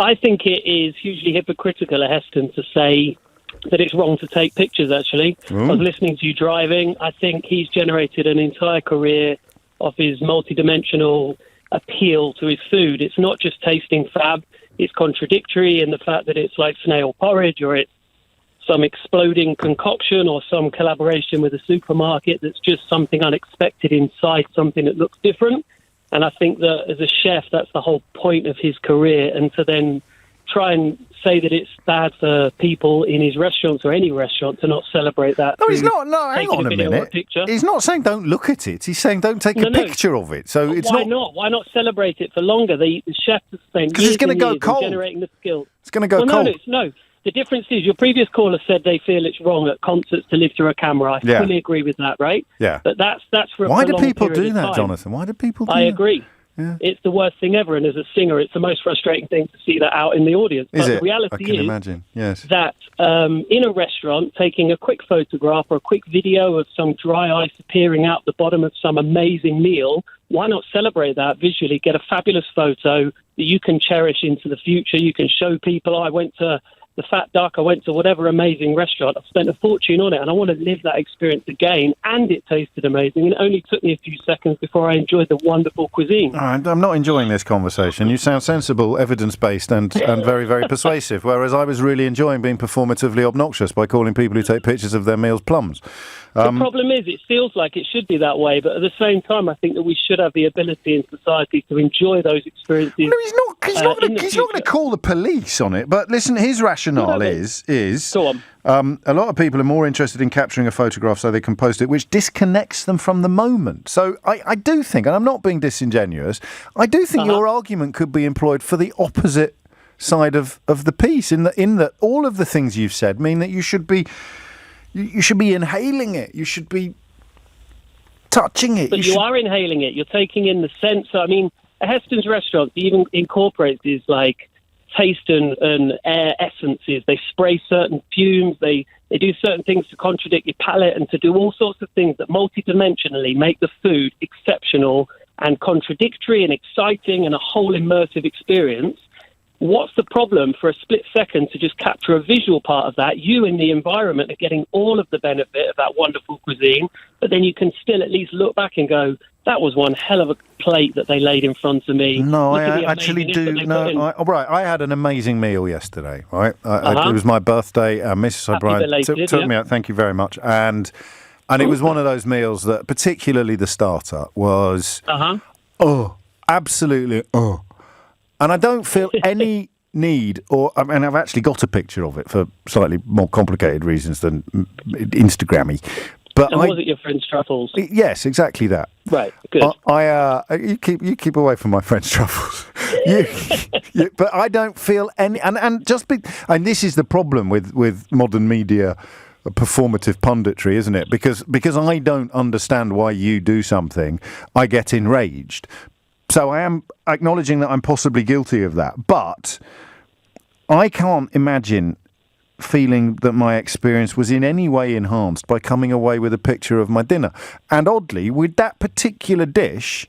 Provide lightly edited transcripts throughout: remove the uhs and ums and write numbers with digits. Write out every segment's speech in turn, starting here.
I think it is hugely hypocritical of Heston to say that it's wrong to take pictures, actually. I was listening to you driving. I think he's generated an entire career of his multidimensional appeal to his food. It's not just tasting fab. It's contradictory in the fact that it's like snail porridge, or it's some exploding concoction, or some collaboration with a supermarket that's just something unexpected inside something that looks different. And I think that as a chef, that's the whole point of his career. And to then try and say that it's bad for people in his restaurants or any restaurant to not celebrate that. No, he's not. No, hang on a minute. He's not saying don't look at it. He's saying don't take a picture of it. So it's why not? Why not celebrate it for longer? The chef has spent years and years generating the skills. It's going to go cold. No. The difference is your previous caller said they feel it's wrong at concerts to live through a camera. I fully agree with that, right? Yeah. But that's for why a do people do that, time. Jonathan? Why do people do that? I agree. Yeah. It's the worst thing ever, and as a singer, it's the most frustrating thing to see that out in the audience. Is but it? The reality I can imagine. Yes. That in a restaurant, taking a quick photograph or a quick video of some dry ice appearing out the bottom of some amazing meal, why not celebrate that visually, get a fabulous photo that you can cherish into the future? You can show people, I went to the Fat Duck, I went to whatever amazing restaurant, I've spent a fortune on it, and I want to live that experience again, and it tasted amazing, and it only took me a few seconds before I enjoyed the wonderful cuisine. All right, I'm not enjoying this conversation. You sound sensible, evidence-based, and very, very persuasive, whereas I was really enjoying being performatively obnoxious by calling people who take pictures of their meals plums. The problem is, it feels like it should be that way, but at the same time, I think that we should have the ability in society to enjoy those experiences. No, he's not going to call the police on it. But listen, his rationale is Go on. A lot of people are more interested in capturing a photograph so they can post it, which disconnects them from the moment. So I do think, and I'm not being disingenuous, I do think your argument could be employed for the opposite side of the piece, in that all of the things you've said mean that you should be inhaling it. You should be touching it. But you are inhaling it. You're taking in the sense. I mean, at Heston's restaurant, he even incorporates these like taste and air essences. They spray certain fumes. They do certain things to contradict your palate and to do all sorts of things that multidimensionally make the food exceptional and contradictory and exciting and a whole immersive experience. What's the problem for a split second to just capture a visual part of that? You and the environment are getting all of the benefit of that wonderful cuisine, but then you can still at least look back and go, that was one hell of a plate that they laid in front of me. No, I actually do. No, I had an amazing meal yesterday, right? It was my birthday. Mrs. O'Brien took me out. Thank you very much. And it was one of those meals that, particularly the starter, was, absolutely, And I don't feel any need, I've actually got a picture of it for slightly more complicated reasons than Instagrammy. But was it your French truffles? Yes, exactly that. Right, good. You keep away from my French truffles. But I don't feel any, and this is the problem with modern media. Performative punditry, isn't it? Because I don't understand why you do something, I get enraged. So I am acknowledging that I'm possibly guilty of that, but I can't imagine feeling that my experience was in any way enhanced by coming away with a picture of my dinner. And oddly, with that particular dish,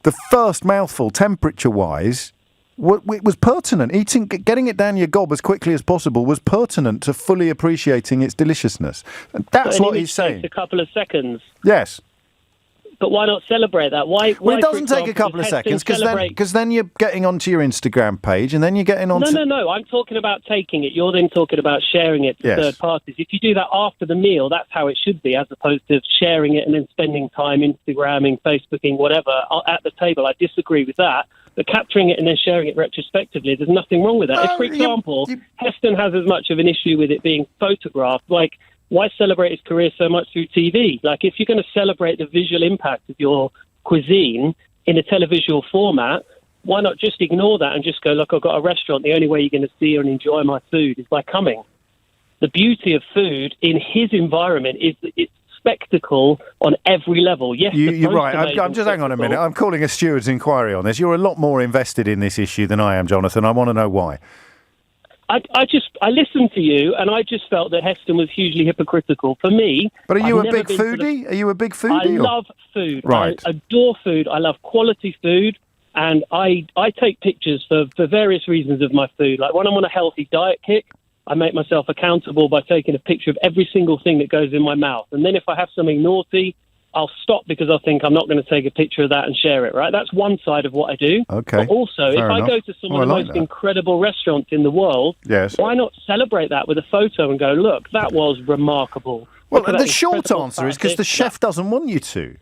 the first mouthful, temperature-wise, it was pertinent. Getting it down your gob as quickly as possible was pertinent to fully appreciating its deliciousness. And that's what he's saying. A couple of seconds. Yes. But why not celebrate that? Why it doesn't take a couple of seconds, because then you're getting onto your Instagram page, and then you're getting onto... No. I'm talking about taking it. You're then talking about sharing it to third parties. If you do that after the meal, that's how it should be, as opposed to sharing it and then spending time Instagramming, Facebooking, whatever, at the table. I disagree with that. But capturing it and then sharing it retrospectively, there's nothing wrong with that. If, for example, Heston has as much of an issue with it being photographed, why celebrate his career so much through TV? Like, if you're going to celebrate the visual impact of your cuisine in a televisual format, why not just ignore that and just go, look, I've got a restaurant. The only way you're going to see and enjoy my food is by coming. The beauty of food in his environment is that it's spectacle on every level. Yes, you're right. I'm just hang on a minute. I'm calling a steward's inquiry on this. You're a lot more invested in this issue than I am, Jonathan. I want to know why. I listened to you, and I just felt that Heston was hugely hypocritical. For me... But are you a big foodie? Are you a big foodie? I love food. Right. I adore food. I love quality food. And I take pictures for various reasons of my food. Like when I'm on a healthy diet kick, I make myself accountable by taking a picture of every single thing that goes in my mouth. And then if I have something naughty, I'll stop because I think I'm not going to take a picture of that and share it, right? That's one side of what I do. Okay. But also, if I go to some of the most incredible restaurants in the world, why not celebrate that with a photo and go, look, that was remarkable. Well, the short answer is because the chef doesn't want you to.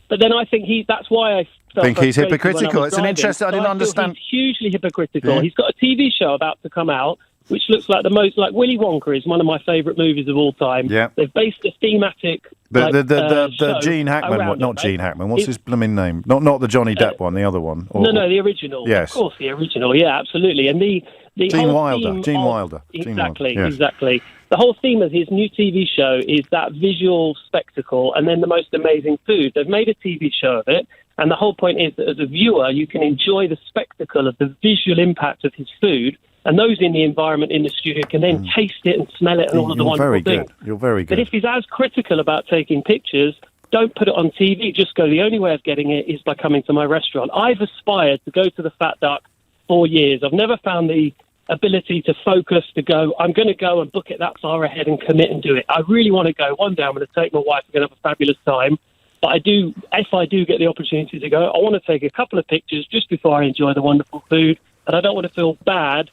But then I think that's why I think he's hypocritical. It's an interesting. I didn't understand. He's hugely hypocritical. Yeah. He's got a TV show about to come out, which looks like Willy Wonka is one of my favourite movies of all time. Yeah. They've based a thematic. The Gene Hackman one, not Gene Hackman. What's his blooming name? Not the Johnny Depp one, the other one. No, the original. Yes, of course, the original. Yeah, absolutely. And the Gene Wilder. Exactly. The whole theme of his new TV show is that visual spectacle and then the most amazing food. They've made a TV show of it, and the whole point is that as a viewer, you can enjoy the spectacle of the visual impact of his food, and those in the environment in the studio can then taste it and smell it and all of the wonderful things. You're very good. But if he's as critical about taking pictures, don't put it on TV. Just go, the only way of getting it is by coming to my restaurant. I've aspired to go to the Fat Duck for years. I've never found the ability to focus, to go, I'm going to go and book it that far ahead and commit and do it. I really want to go. One day I'm going to take my wife. We're going to have a fabulous time. But if I do get the opportunity to go, I want to take a couple of pictures just before I enjoy the wonderful food. And I don't want to feel bad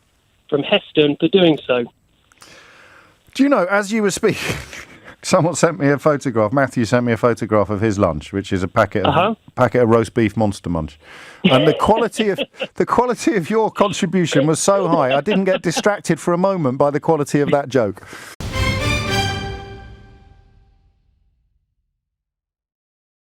from Heston for doing so. Do you know, as you were speaking, someone sent me a photograph. Matthew sent me a photograph of his lunch, which is a packet of roast beef Monster Munch. And the quality of your contribution was so high, I didn't get distracted for a moment by the quality of that joke.